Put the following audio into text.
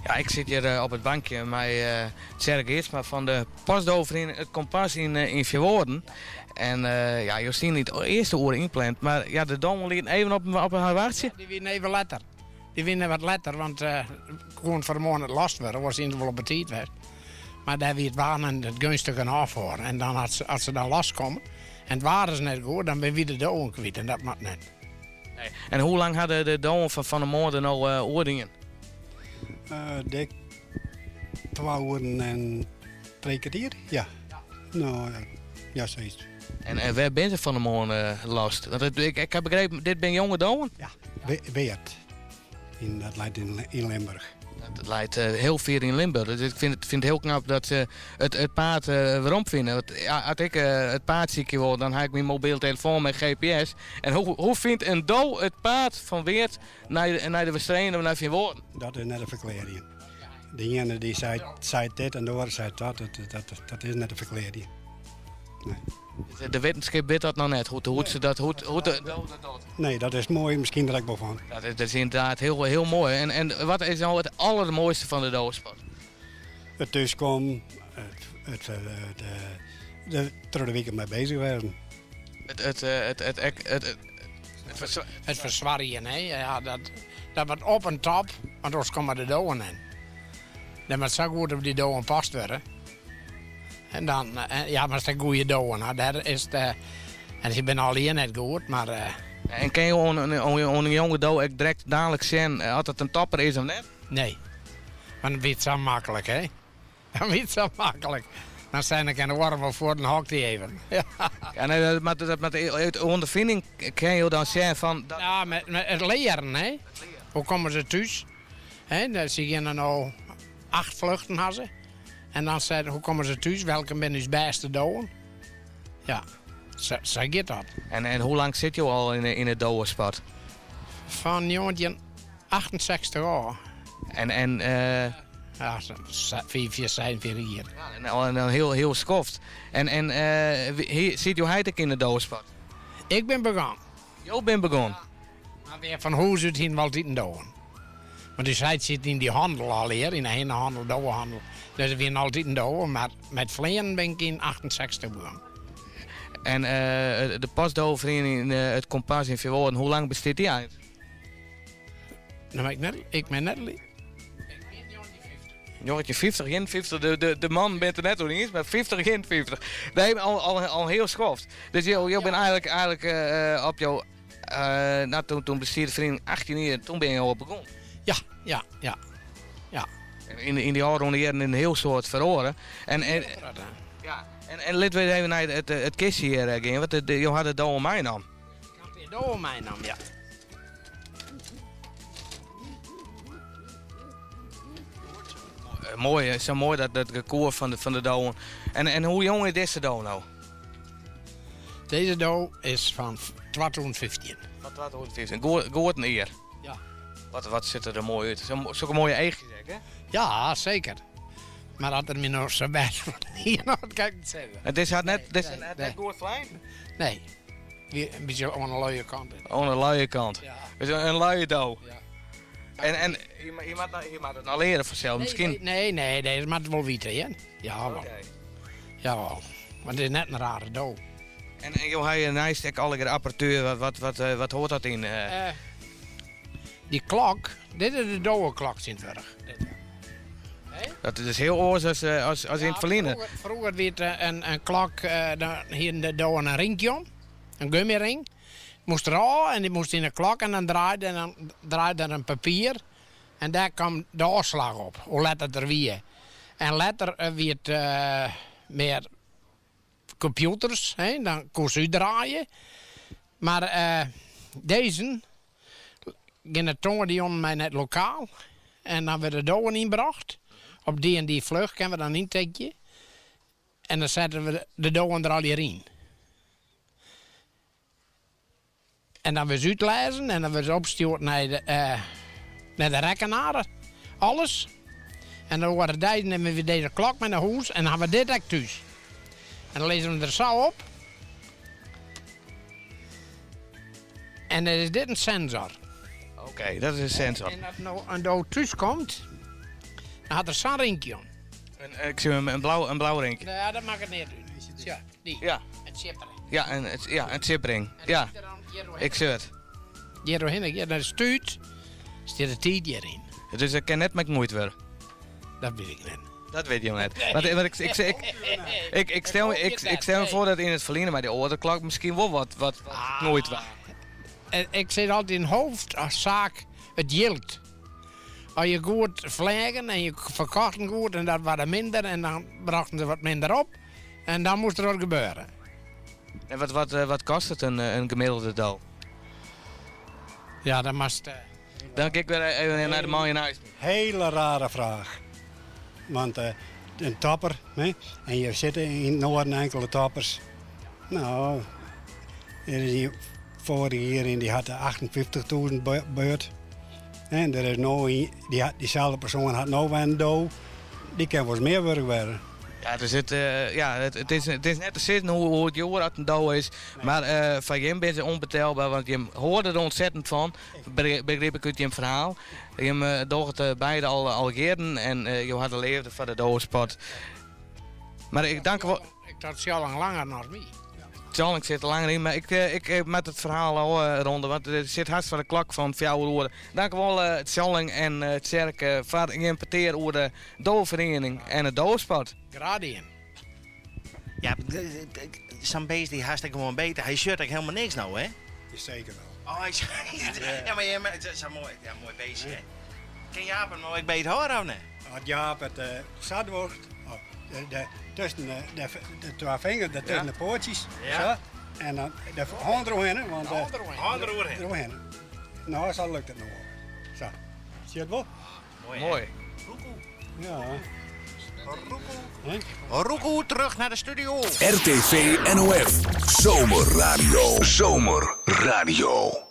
Ja, ik zit hier op het bankje met Tjerk Eertsma van de Postdovereniging Het Kompas in Vierwoorden. En ja, je ziet niet de eerste oren ingepland, maar ja, de dommel liet even op een wachtje. Die winnen even letter. Die winnen wat letter, want gewoon vanmorgen het last werden, was in wel op het tijd werd. Maar daar wie het waren het gunstige afhoren. En dan als ze dan last komen en het waren ze net goed, dan ben je de doden kwijt en dat mag net. Nee. En hoe lang hadden de dommel van de morgen nou oordingen? Dik 2 uur en 3 kwartier, ja. Nou, ja, zoiets. En waar bent u van de morgen last? Want ik heb begrepen, dit ben jonge doden? Ja, Beert. Dat leidt in Limburg. Het leidt heel veel in Limburg. Dus ik vind het heel knap dat ze het paard waarom vinden. Want, ja, als ik het paard ziek word, dan heb ik mijn mobiele telefoon met GPS. En hoe vindt een do het paard van Weert naar de wedstrijd of naar Vierwoorden? Dat is net een verklaring. De ene die zei dit en de andere zei dat is net een verklaring. Nee. De wetenschap weet dat nog net. Hoe ze dat doet. Nee, dat is mooi. Misschien dat ik wel van. Dat is inderdaad heel mooi. En wat is nou het allermooiste van de doodsport? Het thuiskomen, de week mee bezig werden. Het verzwarien, hè? Ja, dat wordt op en top, want anders komen de doden in. Dan moet zo goed op die doden past worden. En dan, ja, maar het is een goede doden. Daar is de, en ik ben alleen net goed, maar... En ken je een jonge dood direct dadelijk zien als het een topper is of net? Nee, maar dan wordt het zo makkelijk, hè? Dan wordt het zo makkelijk. Dan zijn ik in de warm voor een hockey even. Ja. Ja, met de ondervinding kan je dan zien van... Dat... Ja, met het leren, hè? Hoe komen ze thuis? Dan zie je nou 8 vluchten hadden ze. En dan zei ze, hoe komen ze thuis? Welke ben je beste doden? Ja, zo gaat dat. En hoe lang zit je al in het dodensport? Van jongetje 68 jaar. En ja, 4, 7 hier. Ja, en heel schoft. En zit je eigenlijk in de dodensport? Ik ben begonnen. Je bent begonnen? Ja, maar weer van hoe zit hij wel altijd in doden? Want dus hij zit in die handel al hier, in de ene handel, de oude handel. Dus we zijn altijd in doden, maar met vleien ben ik in 68 begonnen. En de Postdovereniging Het Kompas in Vierwoorden, hoe lang bestaat die eigenlijk? Nou, ik ben net lief. Jongetje 50, geen 50, de man bent er net nog niet eens, maar 50, geen 50. Nee, al heel schoft. Dus je bent eigenlijk op jouw, toen bestuurde vereniging 18 jaar, toen ben je al begonnen. Ja. In die jaren jaren een heel soort verloren. En laten we even naar het kistje hier gaan, want je had het door mij nam. Het door mij nam, ja. Mooi, zo mooi dat record van de douwen. En hoe jong is deze douw nou? Deze douw is van 2015. Van 2015, goed een eer. Ja. Wat ziet er mooi uit? Zo'n mooie eitjes, hè? Ja, zeker. Maar dat er me nog zo best van hier nog kan ik het zeggen. Het is net goed klein? Nee. Een beetje aan de luie kant. Aan de luie kant. Ja. Dus een luie douw. Ja. En je moet het nou leren vanzelf, misschien? Nee, dat moet wel weten, hè? Ja, wel. Okay. Jawel. Maar het is net een rare douw. En joh, hij naast alle keer apparatuur, wat hoort dat in? Die klok, dit is de douwenklok Sint-Wurg. Dat is heel oors als in het verliezen. Vroeger werd een klok, hier in de douwen een ringje om. Een gummiring. Moest er al en die moest in de klok en dan draaide er een papier. En daar kwam de afslag op, hoe let het er wie. En later werd meer computers, hè? Dan kon ze draaien. Maar deze gingen tongen die om mij net lokaal. En dan werden de douwen ingebracht. Op die en die vlucht kunnen we dan intekenen. En dan zetten we de douwen er al hierin. En dan weer uitlezen en dan weer opgestuurd naar de rekenaren. Alles. En dan worden deze, nemen we deze klok met naar huis en dan hebben we dit ook thuis. En dan lezen we er zo op. En dan is dit een sensor. Oké, dat is een sensor. En als nou een dood thuis komt, Dan had er zo'n rinkje om. Ik zie een blauw ring. Nee, dat mag het niet doen. Ja, die. Ja. Het chip erin. Ja, een chipring. Ja, ik zie het. Hier doorheen, ja, dat stuurt. Zit de tijd hierin. Dus ik kan net met moeite worden. Dat weet ik niet. Dat weet je net. Want ik stel me voor dat in het verleden bij de oordeklok misschien wel wat nooit was. Ik zit altijd in hoofd als zaak het yield. Als je goed vliegen en je verkochten goed en dat was er minder en dan brachten ze wat minder op. En dan moest er wat gebeuren. En wat kost het een gemiddelde dal? Ja, dat moest... Dan kijk ik weer even naar de man in huis. Hele rare vraag. Want een topper, hè? En je zit in het noorden enkele toppers. Nou, vorige jaar die had 58.000 beurt. En er is nou diezelfde persoon had nou een dood. Die kan wel eens meer werk worden. Ja, dus het is net te zitten hoe het jaar uit een douw is. Maar van Jim ben ze onbetaalbaar, want je hoorde er ontzettend van. Begreep ik uit je verhaal. Je docht het beide al jaren en je had een leven van de douwspot. Maar ik dank wel. Ik dacht zo lang langer nog niet. Ik zit er langer in, maar ik met het verhaal al ronden, want er zit hard van de klok van 4 uur. Dank u wel het Schalling en het Cerke voor het importeren over de doelvereniging en het doelsport. Gradien. Ja, zo'n beest die haast ik gewoon beter. Hij shirt ik helemaal niks nou, hè? Zeker wel. Oh, hij ja, maar het is een mooi beestje, hè? Ken Jaap hem nog beter horen, of niet? Als Jaap het zat wordt, tussen de twee vingers, tussen de pootjes, Ja. zo, en dan de hand eromheen, want Hand eroverheen. eromheen. Nou, zo lukt het nog wel. Zo, zie je het wel? Mooi. Ja. Roekoe, terug naar de studio. RTV NOF. Zomerradio. Zomerradio.